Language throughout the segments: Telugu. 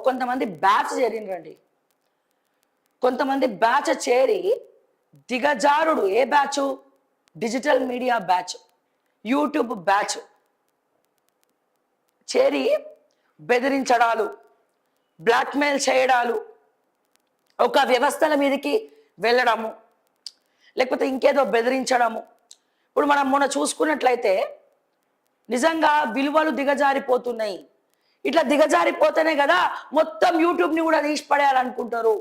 కొంతమంది బ్యాచ్ చేరిండ్రండి. కొంతమంది బ్యాచ్ చేరి దిగజారుడు. ఏ batch? Digital media batch, YouTube batch చేరి బెదిరించడాలు, బ్లాక్మెయిల్ చేయడాలు, ఒక వ్యవస్థల మీదకి వెళ్ళడము, లేకపోతే ఇంకేదో బెదిరించడము. ఇప్పుడు మనం మొన్న చూసుకున్నట్లయితే నిజంగా విలువలు దిగజారిపోతున్నాయి. ఇట్లా దిగజారిపోతేనే కదా మొత్తం యూట్యూబ్ని కూడా తీసి పడేయాలనుకుంటారు.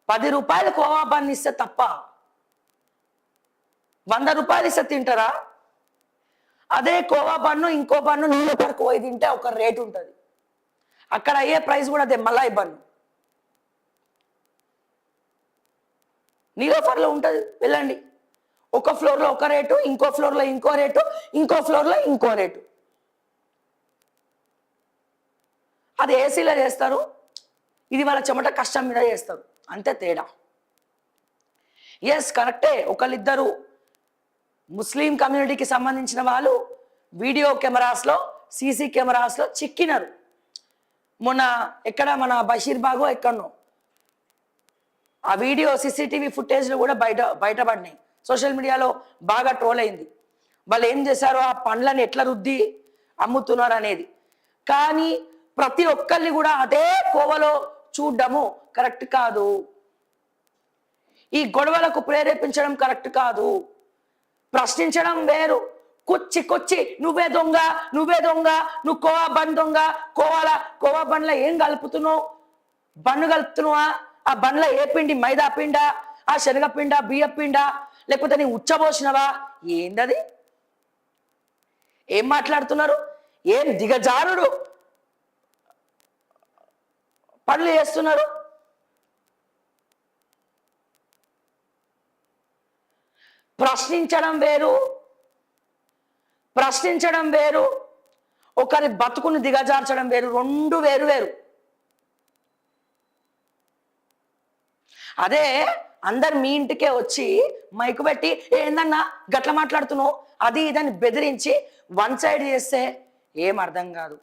10 రూపాయలు కోవా బన్ ఇస్తే తప్ప 100 రూపాయలు ఇస్తే తింటారా? అదే కోవా బన్ను ఇంకో బన్ను నీళ్ళపరకు పోయి తింటే ఒక రేటు ఉంటుంది. అక్కడ అయ్యే ప్రైస్ కూడా అదే మలాయి బన్ను. నీలోఫర్లో ఉంటుంది, వెళ్ళండి. ఒక ఫ్లోర్లో ఒక రేటు, ఇంకో ఫ్లోర్లో ఇంకో రేటు, ఇంకో ఫ్లోర్లో ఇంకో రేటు. అది ఏసీలో చేస్తారు, ఇది వాళ్ళ చెమట కష్టం మీద చేస్తారు, అంతే తేడా. ఎస్ కరెక్టే, ఒకళ్ళిద్దరు ముస్లిం కమ్యూనిటీకి సంబంధించిన వాళ్ళు వీడియో కెమెరాస్లో, సీసీ కెమెరాస్లో చిక్కినారు. మొన్న ఎక్కడ మన బషీర్బాగో ఎక్కడనో ఆ వీడియో సీసీటీవీ ఫుటేజ్లు కూడా బయటపడినాయి. సోషల్ మీడియాలో బాగా ట్రోల్ అయింది. వాళ్ళు ఏం చేశారో ఆ పండ్లను ఎట్లా రుద్ది అమ్ముతున్నారు అనేది. కానీ ప్రతి ఒక్కరిని కూడా అదే కోవలో చూడడము కరెక్ట్ కాదు. ఈ గొడవలకు ప్రేరేపించడం కరెక్ట్ కాదు. ప్రశ్నించడం వేరు. కొచ్చి నువ్వే దొంగ, నువ్వే దొంగ, నువ్వు కోవా బన్ దొంగ, కోవా బండ్లో ఏం కలుపుతున్నావు? బన్ను కలుపుతున్నావా? ఆ బండ్లో ఏ పిండి? మైదా పిండా, ఆ శనగపిండా, బియ్య పిండా, లేకపోతే నీ ఉచ్చబోసినవా? ఏందది? ఏం మాట్లాడుతున్నారు? ఏం దిగజారుడు పనులు చేస్తున్నారు? ప్రశ్నించడం వేరు, ఒకరి బతుకుని దిగజార్చడం వేరు, రెండు వేరు వేరు. అదే అందరు మీ ఇంటికే వచ్చి మైకు పెట్టి ఏందన్నా గట్ల మాట్లాడుతున్నావు అది ఇదని బెదిరించి వన్ సైడ్ చేస్తే ఏం అర్థం కాదు.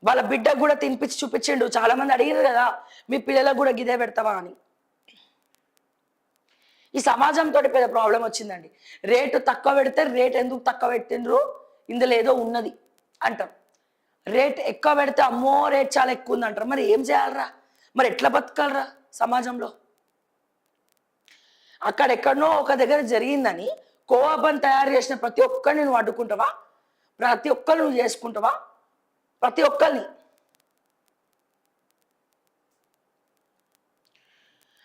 వాళ్ళ బిడ్డకు కూడా తినిపించి చూపించిండు. చాలా మంది అడిగారు కదా, మీ పిల్లలకు కూడా గిదే పెడతావా అని. ఈ సమాజంతో పెద్ద ప్రాబ్లం వచ్చిందండి. రేటు తక్కువ పెడితే రేట్ ఎందుకు తక్కువ పెట్టిండ్రు, ఇందులో ఏదో ఉన్నది అంటాం. రేట్ ఎక్కువ పెడితే అమ్మో రేట్ చాలా ఎక్కువ ఉంది అంటారు. మరి ఏం చేయాలరా? మరి ఎట్లా బతకాలరా సమాజంలో? అక్కడెక్కడనో ఒక దగ్గర జరిగిందని కోవా బన్ తయారు చేసిన ప్రతి ఒక్కరిని నువ్వు అడ్డుకుంటావా? ప్రతి ఒక్కరిని నువ్వు చేసుకుంటావా? ప్రతి ఒక్కరిని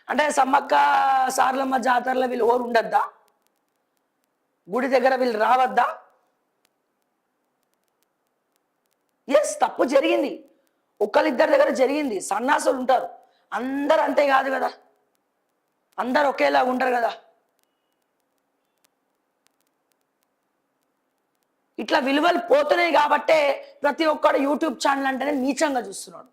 అంటే సమ్మక్క సారలమ్మ జాతరలో వీళ్ళు ఓరు ఉండద్దా? గుడి దగ్గర వీళ్ళు రావద్దా? ఎస్ తప్పు జరిగింది, ఒకళ్ళిద్దరి దగ్గర జరిగింది. సన్నాసులు ఉంటారు, అందరు అంతే కాదు కదా, అందరు ఒకేలా ఉండరు కదా. ఇట్లా విలువలు పోతున్నాయి కాబట్టే ప్రతి ఒక్కడు యూట్యూబ్ ఛానల్ అంటేనే నీచంగా చూస్తున్నాడు.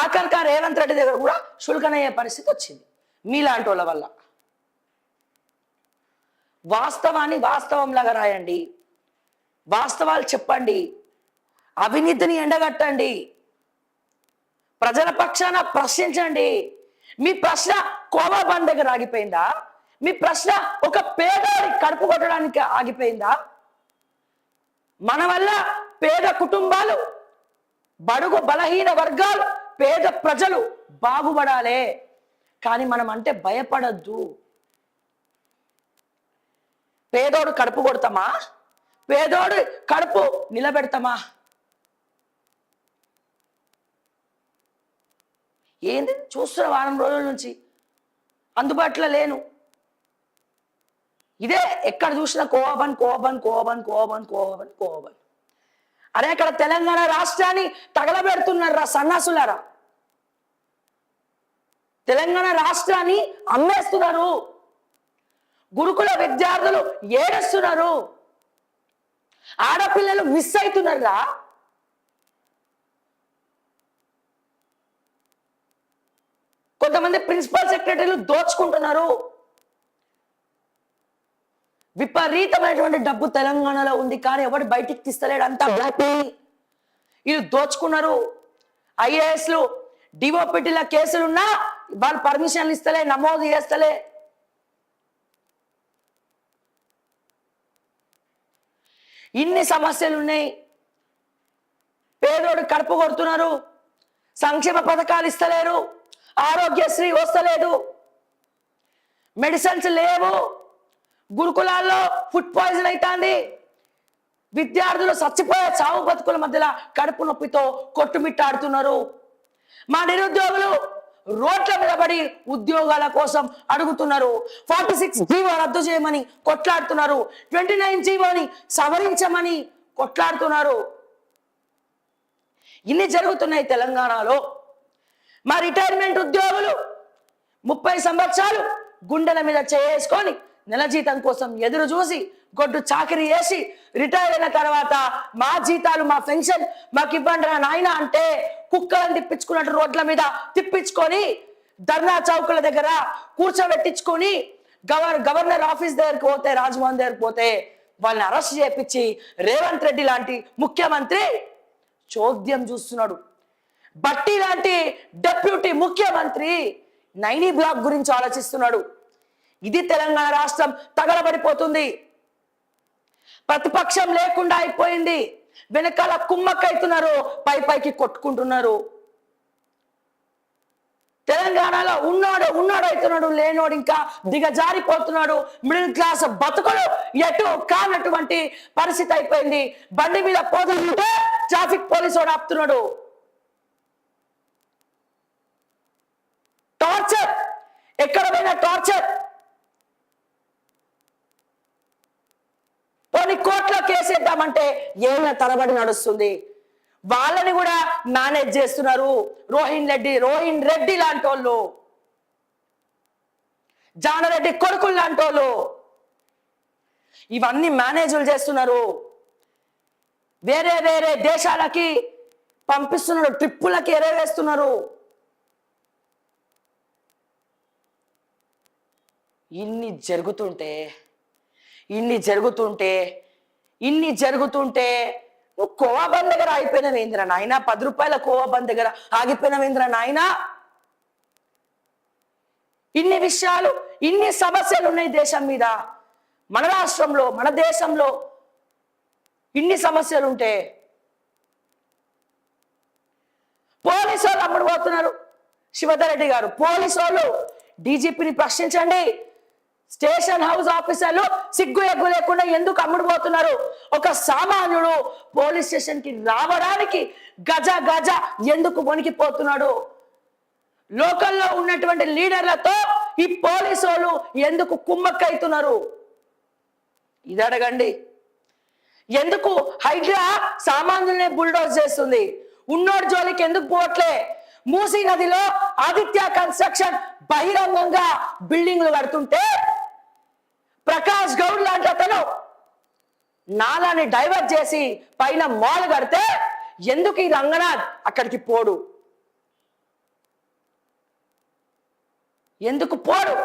ఆఖరిక రేవంత్ రెడ్డి దగ్గర కూడా చులకనయ్యే పరిస్థితి వచ్చింది మీలాంటి వాళ్ళ వల్ల. వాస్తవాన్ని వాస్తవంలాగా రాయండి, వాస్తవాలు చెప్పండి, అవినీతిని ఎండగట్టండి, ప్రజల పక్షాన ప్రశ్నించండి. మీ ప్రశ్న కోవా బన్ దగ్గర ఆగిపోయిందా? మీ ప్రశ్న ఒక పేదవాడి కడుపు కొట్టడానికి ఆగిపోయిందా? మన వల్ల పేద కుటుంబాలు, బడుగు బలహీన వర్గాలు, పేద ప్రజలు బాగుపడాలే. కానీ మనం అంటే భయపడద్దు. పేదోడు కడుపు కొడతామా? పేదోడు కడుపు నిలబెడతామా? ఏంది చూస్తున్న వారం రోజుల నుంచి అందుబాటులో లేను. ఇదే ఎక్కడ చూసినా కోవా బన్. అరే అక్కడ తెలంగాణ రాష్ట్రాన్ని తగలబెడుతున్నారా సన్నాసులారా? తెలంగాణ రాష్ట్రాన్ని అమ్మేస్తున్నారు. గురుకుల విద్యార్థులు ఏడుస్తున్నారు, ఆడపిల్లలు మిస్ అవుతున్నారా? కొంతమంది ప్రిన్సిపల్ సెక్రటరీలు దోచుకుంటున్నారు. విపరీతమైనటువంటి డబ్బు తెలంగాణలో ఉంది, కానీ ఎవడు బయటికి తీస్తలేడు, అంతా బ్లాక్ మనీ. వీళ్ళు దోచుకున్నారు. ఐఏఎస్లు డిఓపిటీల కేసులున్నా వాళ్ళు పర్మిషన్లు ఇస్తలే, నమోదు చేస్తలే. ఇన్ని సమస్యలు ఉన్నాయి. పేదోడు కడుపు కొడుతున్నారు, సంక్షేమ పథకాలు ఇస్తలేరు, ఆరోగ్యశ్రీ వస్తలేదు, మెడిసిన్స్ లేవు, గురుకులాల్లో ఫుడ్ పాయిజన్ అవుతుంది, విద్యార్థులు చచ్చిపోయే చావు బతుకుల మధ్యలో కడుపు నొప్పితో కొట్టుమిట్టాడుతున్నారు. మా నిరుద్యోగులు రోడ్ల మీద పడి ఉద్యోగాల కోసం అడుగుతున్నారు. 46 జీవో రద్దు చేయమని కొట్లాడుతున్నారు. 29 జీవోని సవరించమని కొట్లాడుతున్నారు. ఇన్ని జరుగుతున్నాయి తెలంగాణలో. మా రిటైర్మెంట్ ఉద్యోగులు 30 సంవత్సరాలు గుండెల మీద చేసుకొని నెల జీతం కోసం ఎదురు చూసి గొడ్డు చాకరీ చేసి రిటైర్ అయిన తర్వాత మా జీతాలు, మా పెన్షన్ మాకు ఇవ్వండి రా నాయన అంటే కుక్కలను తిప్పించుకున్నట్టు రోడ్ల మీద తిప్పించుకొని ధర్నా చౌకుల దగ్గర కూర్చోబెట్టించుకొని గవర్నర్ ఆఫీస్ దగ్గరికి పోతే, రాజ్భవన్ దగ్గరికి పోతే వాళ్ళని అరెస్ట్ చేపించి రేవంత్ రెడ్డి లాంటి ముఖ్యమంత్రి చోద్యం చూస్తున్నాడు. బట్టి లాంటి డెప్యూటీ ముఖ్యమంత్రి నైనీ బ్లాక్ గురించి ఆలోచిస్తున్నాడు. ఇది తెలంగాణ రాష్ట్రం తగలబడిపోతుంది. ప్రతిపక్షం లేకుండా అయిపోయింది. వెనకాల కుమ్మక్కైతున్నారు, పైకి కొట్టుకుంటున్నారు. తెలంగాణలో ఉన్నాడు అవుతున్నాడు, లేనోడు ఇంకా దిగజారిపోతున్నాడు. మిడిల్ క్లాస్ బతుకులు ఎటు కానటువంటి పరిస్థితి అయిపోయింది. బండి మీద పోతుంటే ట్రాఫిక్ పోలీసు వాడు ఆపుతున్నాడు. టార్చర్, ఎక్కడ పోయినా టార్చర్. కొన్ని కోట్ల కేసేద్దామంటే ఏళ్ళ తరబడి నడుస్తుంది. వాళ్ళని కూడా మేనేజ్ చేస్తున్నారు రోహిన్ రెడ్డి లాంటి వాళ్ళు, జానరెడ్డి కొడుకులు లాంటి వాళ్ళు. ఇవన్నీ మేనేజులు చేస్తున్నారు. వేరే దేశాలకి పంపిస్తున్నారు, ట్రిప్పులకి ఎరవేస్తున్నారు. ఇన్ని జరుగుతుంటే నువ్వు కోవా బంద్ దగ్గర ఆగిపోయినవేంద్ర నాయన, 10 రూపాయల కోవా బంద్ దగ్గర ఆగిపోయినవేంద్ర నాయన. ఇన్ని విషయాలు, ఇన్ని సమస్యలు ఉన్నాయి దేశం మీద. మన రాష్ట్రంలో, మన దేశంలో ఇన్ని సమస్యలు ఉంటే పోలీసు వాళ్ళు అమ్ముడు పోతున్నారు. శివధర్ రెడ్డి గారు, పోలీసు వాళ్ళు డీజీపీని ప్రశ్నించండి. స్టేషన్ హౌస్ ఆఫీసర్లు సిగ్గు ఎగ్గు లేకుండా ఎందుకు అమ్ముడు పోతున్నారు? ఒక సామాన్యుడు పోలీస్ స్టేషన్ కి రావడానికి గజ ఎందుకు వణికిపోతున్నాడు? లోకల్లో ఉన్నటువంటి లీడర్లతో ఈ పోలీసు వాళ్ళు ఎందుకు కుమ్మక్కైతున్నారు? ఇది అడగండి. ఎందుకు హైడ్రా సామాన్యుల్ని బుల్డోజ్ చేస్తుంది? ఉన్నోడు జోలికి ఎందుకు పోవట్లే? మూసీ నదిలో ఆదిత్య కన్స్ట్రక్షన్ బహిరంగంగా బిల్డింగ్లు కడుతుంటే ప్రకాష్ గౌడ్ లాంటి అతను నాలాని డైవర్ట్ చేసి పైన మాల్ కడితే ఎందుకు ఈ రంగనాథ్ అక్కడికి పోడు? ఎందుకు పోడు?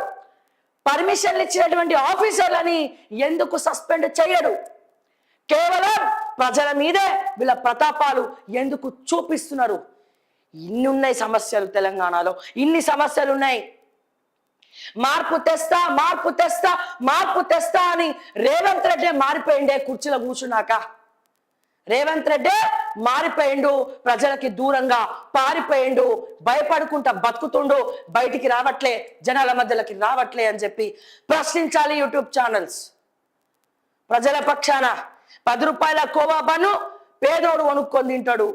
పర్మిషన్లు ఇచ్చినటువంటి ఆఫీసర్లని ఎందుకు సస్పెండ్ చేయడు? కేవలం ప్రజల మీదే వీళ్ళ ప్రతాపాలు ఎందుకు చూపిస్తున్నారు? ఇన్ని ఉన్నాయి సమస్యలు తెలంగాణలో, ఇన్ని సమస్యలు ఉన్నాయి. మార్పు తెస్తా అని రేవంత్ రెడ్డి మారిపోయిండే కుర్చీలో కూర్చున్నాక. రేవంత్ రెడ్డి మారిపోయిండు, ప్రజలకి దూరంగా పారిపోయిండు, భయపడుకుంటా బతుకుతుండు, బయటికి రావట్లే, జనాల మధ్యలోకి రావట్లే అని చెప్పి ప్రశ్నించాలి యూట్యూబ్ ఛానల్స్. ప్రజల పక్షాన 10 రూపాయల కోవా బన్ను పేదోడు కొనుక్కొని తింటాడు,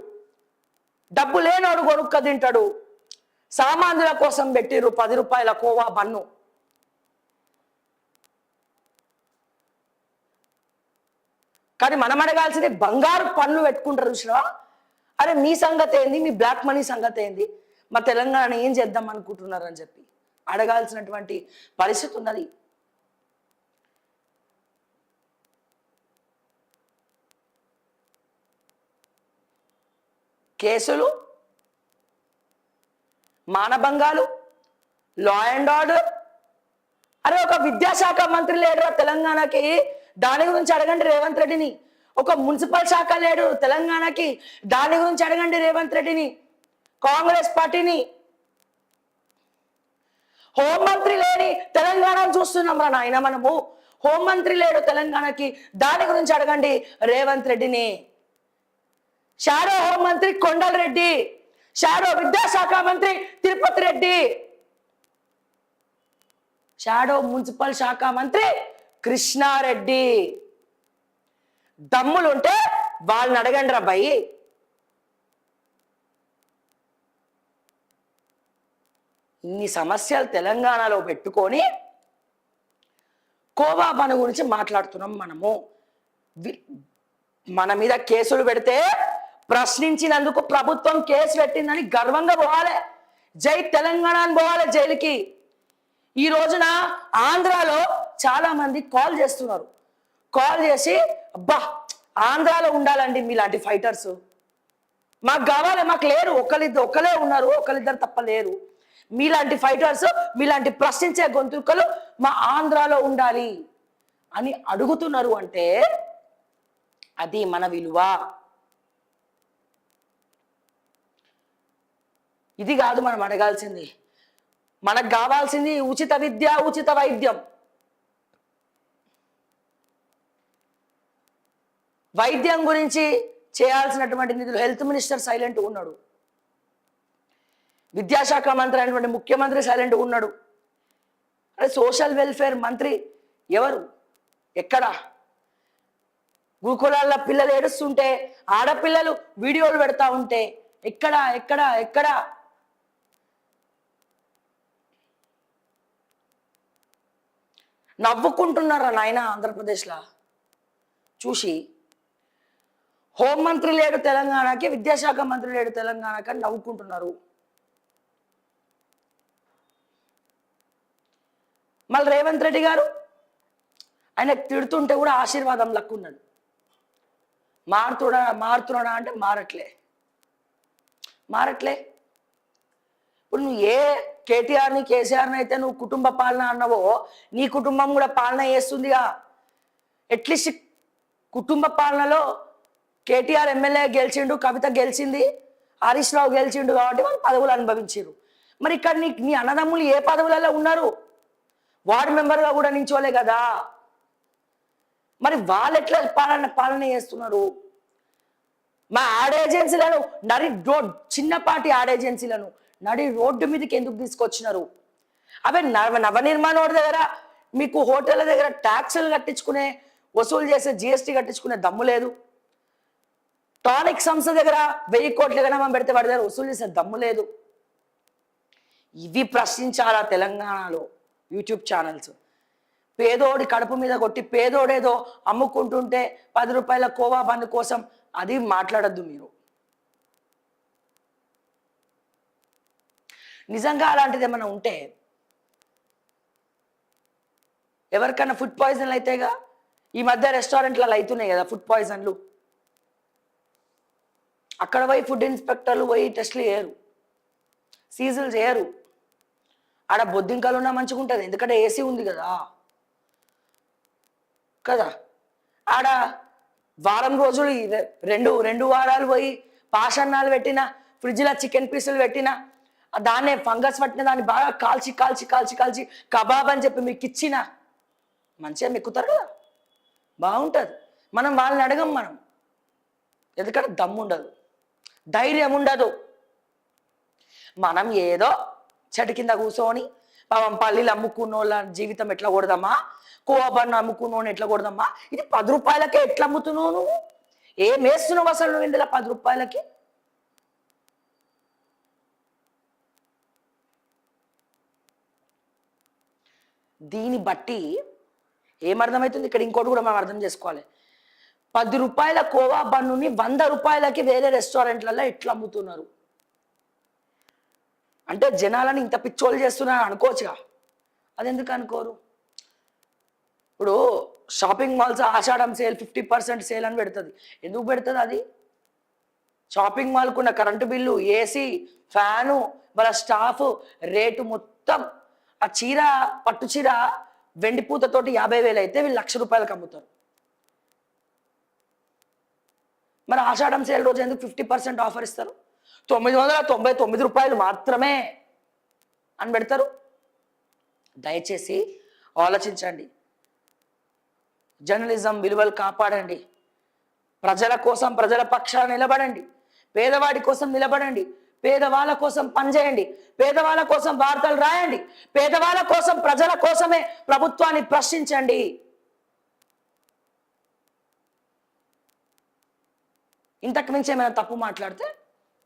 డబ్బు లేనోడు కొనుక్క తింటాడు. సామాన్యుల కోసం పెట్టిర్రు 10 రూపాయల కోవా బన్ను. కానీ మనం అడగాల్సింది బంగారు పన్ను పెట్టుకుంటారు చూసినా. అరే మీ సంగతి ఏంది? మీ బ్లాక్ మనీ సంగతి ఏంది? మా తెలంగాణ ఏం చేద్దాం అనుకుంటున్నారు అని చెప్పి అడగాల్సినటువంటి పరిస్థితి ఉన్నది. కేసులు, మానభంగాలు, లా అండ్ ఆర్డర్. అరే ఒక విద్యాశాఖ మంత్రి లేడు తెలంగాణకి. దాని గురించి అడగండి రేవంత్ రెడ్డిని. ఒక మున్సిపల్ శాఖ లేడు తెలంగాణకి, దాని గురించి అడగండి రేవంత్ రెడ్డిని, కాంగ్రెస్ పార్టీని. హోంమంత్రి లేని తెలంగాణను చూస్తున్నాం రా నాయన మనము. హోంమంత్రి లేడు తెలంగాణకి, దాని గురించి అడగండి రేవంత్ రెడ్డిని. షాడో హోంమంత్రి కొండల్ రెడ్డి, షాడో విద్యాశాఖ మంత్రి తిరుపతి రెడ్డి, షాడో మున్సిపల్ శాఖ మంత్రి కృష్ణారెడ్డి. దమ్ములుంటే వాళ్ళని అడగండి రా భయ్. ఇన్ని సమస్యలు తెలంగాణలో పెట్టుకొని కోవా పని గురించి మాట్లాడుతున్నాం మనము. మన మీద కేసులు పెడితే ప్రశ్నించినందుకు ప్రభుత్వం కేసు పెట్టిందని గర్వంగా పోవాలి. జై తెలంగాణ అని పోవాలి జైలుకి. ఈ రోజున ఆంధ్రాలో చాలా మంది కాల్ చేస్తున్నారు. కాల్ చేసి అబ్బా ఆంధ్రాలో ఉండాలండి మీలాంటి ఫైటర్స్, మాకు కావాలి, మాకు లేరు, ఒకళ్ళే ఉన్నారు, ఒకళ్ళిద్దరు తప్ప లేరు, మీలాంటి ఫైటర్స్, మీలాంటి ప్రశ్నించే గొంతుకలు మా ఆంధ్రాలో ఉండాలి అని అడుగుతున్నారు. అంటే అది మన విలువ. ఇది కాదు మనం అడగాల్సింది. మనకు కావాల్సింది ఉచిత విద్య, ఉచిత వైద్యం. వైద్యం గురించి చేయాల్సినటువంటి నిధులు హెల్త్ మినిస్టర్ సైలెంట్ ఉన్నాడు, విద్యాశాఖ మంత్రి అయినటువంటి ముఖ్యమంత్రి సైలెంట్ ఉన్నాడు. అదే సోషల్ వెల్ఫేర్ మంత్రి ఎవరు, ఎక్కడ? గురుకులాల పిల్లలు ఏడుస్తుంటే, ఆడపిల్లలు వీడియోలు పెడతా ఉంటే ఎక్కడ ఎక్కడ ఎక్కడ? నవ్వుకుంటున్నారా నాయన ఆంధ్రప్రదేశ్లో చూసి. హోంమంత్రి లేడు తెలంగాణకి, విద్యాశాఖ మంత్రి లేడు తెలంగాణకి అని నవ్వుకుంటున్నారు. మళ్ళీ రేవంత్ రెడ్డి గారు ఆయన తిడుతుంటే కూడా ఆశీర్వాదం లక్కున్నాడు. మారుతున్నాడా అంటే మారట్లే. ఇప్పుడు నువ్వు ఏ కేటీఆర్ని కేసీఆర్ని అయితే నువ్వు కుటుంబ పాలన అన్నావో, నీ కుటుంబం కూడా పాలన చేస్తుందిగా. అట్లీస్ట్ కుటుంబ పాలనలో కేటీఆర్ ఎమ్మెల్యే గెలిచిండు, కవిత గెలిచింది, హరీష్ రావు గెలిచిండు కాబట్టి వాళ్ళు పదవులు అనుభవించారు. మరి ఇక్కడ నీ అన్నదమ్ములు ఏ పదవులలో ఉన్నారు? వార్డు మెంబర్గా కూడా నించోలే కదా. మరి వాళ్ళు ఎట్లా పాలన చేస్తున్నారు? మా యాడ్ ఏజెన్సీలను చిన్నపాటి యాడ్ ఏజెన్సీలను నడి రోడ్డు మీదకి ఎందుకు తీసుకొచ్చినారు? అవే నవనిర్మాణం దగ్గర, మీకు హోటళ్ళ దగ్గర ట్యాక్సులు కట్టించుకునే, వసూలు చేసే జిఎస్టీ కట్టించుకునే దమ్ము లేదు. టానిక్ సంస్థ దగ్గర 1000 కోట్ల గణమం పెడితే వాడి దగ్గర వసూలు చేసే దమ్ము లేదు. ఇవి ప్రశ్నించాలా తెలంగాణలో యూట్యూబ్ ఛానల్స్? పేదోడి కడుపు మీద కొట్టి పేదోడేదో అమ్ముకుంటుంటే 10 రూపాయల కోవా బంద్ కోసం అది మాట్లాడద్దు మీరు. నిజంగా అలాంటిది ఏమైనా ఉంటే ఎవరికైనా ఫుడ్ పాయిజన్లు అయితేగా. ఈ మధ్య రెస్టారెంట్లలో అవుతున్నాయి కదా ఫుడ్ పాయిజన్లు. అక్కడ పోయి ఫుడ్ ఇన్స్పెక్టర్లు పోయి టెస్టులు చేయరు, సీజులు చేయరు. ఆడ బొద్దింకలు ఉన్నా మంచిగా ఉంటుంది, ఎందుకంటే ఏసీ ఉంది కదా. ఆడ వారం రోజులు రెండు వారాలు పోయి పాషన్నాలు పెట్టిన, ఫ్రిడ్జ్లో చికెన్ పీసులు పెట్టిన, దాన్నే ఫంగస్ పట్టిన దాన్ని బాగా కాల్చి కాల్చి కాల్చి కాల్చి కబాబ్ అని చెప్పి మీకు ఇచ్చిన మంచిగా మెక్కుతారు కదా, బాగుంటుంది. మనం వాళ్ళని అడగం. మనం ఎందుకంటే దమ్ము ఉండదు, ధైర్యం ఉండదు. మనం ఏదో చెట్టు కింద కూర్చొని పాపం పల్లీలు అమ్ముకున్నోళ్ళ జీవితం ఎట్లా కొడదామా, కోవబన్ను అమ్ముకున్నోని ఎట్లా కొడదామా, ఇది 10 రూపాయలకే ఎట్లా అమ్ముతున్నావు నువ్వు? ఏం వేస్తున్నావు అసలు నువ్వు ఇందులో 10 రూపాయలకి? దీన్ని బట్టి ఏమర్థమవుతుంది? ఇక్కడ ఇంకోటి కూడా మనం అర్థం చేసుకోవాలి. 10 రూపాయల కోవా బన్నుని 100 రూపాయలకి వేరే రెస్టారెంట్లలో ఎట్లా అమ్ముతున్నారు అంటే జనాలను ఇంత పిచ్చోలు చేస్తున్నారు అనుకోవచ్చుగా. అది ఎందుకు అనుకోరు? ఇప్పుడు shopping malls Ashadham sale 50% sale అని పెడుతుంది. ఎందుకు పెడుతుంది? అది షాపింగ్ మాల్కున్న కరెంటు బిల్లు, ఏసీ, ఫ్యాను, వాళ్ళ స్టాఫ్, రేటు మొత్తం. ఆ చీర, పట్టు చీర వెండి పూతతోటి 50,000 అయితే వీళ్ళు 1,00,000 రూపాయలకు అమ్ముతారు. మరి ఆషాఢం సేల్ రోజు ఎందుకు 50% ఆఫర్ ఇస్తారు? 999 రూపాయలు మాత్రమే అని పెడతారు. దయచేసి ఆలోచించండి. జర్నలిజం విలువలు కాపాడండి. ప్రజల కోసం, ప్రజల పక్షాన నిలబడండి. పేదవాడి కోసం నిలబడండి. పేదవాళ్ళ కోసం పనిచేయండి. పేదవాళ్ళ కోసం వార్తలు రాయండి. పేదవాళ్ళ కోసం, ప్రజల కోసమే ప్రభుత్వాన్ని ప్రశ్నించండి. ఇంతకు మించి ఏమైనా తప్పు మాట్లాడితే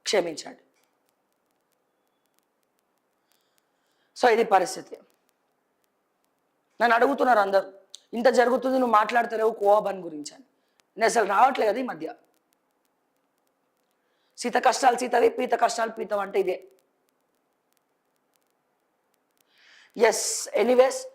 క్షమించండి. సో ఇది పరిస్థితి. నన్ను అడుగుతున్నారు అందరూ, ఇంత జరుగుతుంది నువ్వు మాట్లాడతలేవు కోఆబన్ గురించి అని. నేను అసలు రావట్లేదు కదా ఈ మధ్య. సీత కష్టాలు సీతవి, పీత కష్టాలు పీతవి అంటే ఇదే. Yes, anyways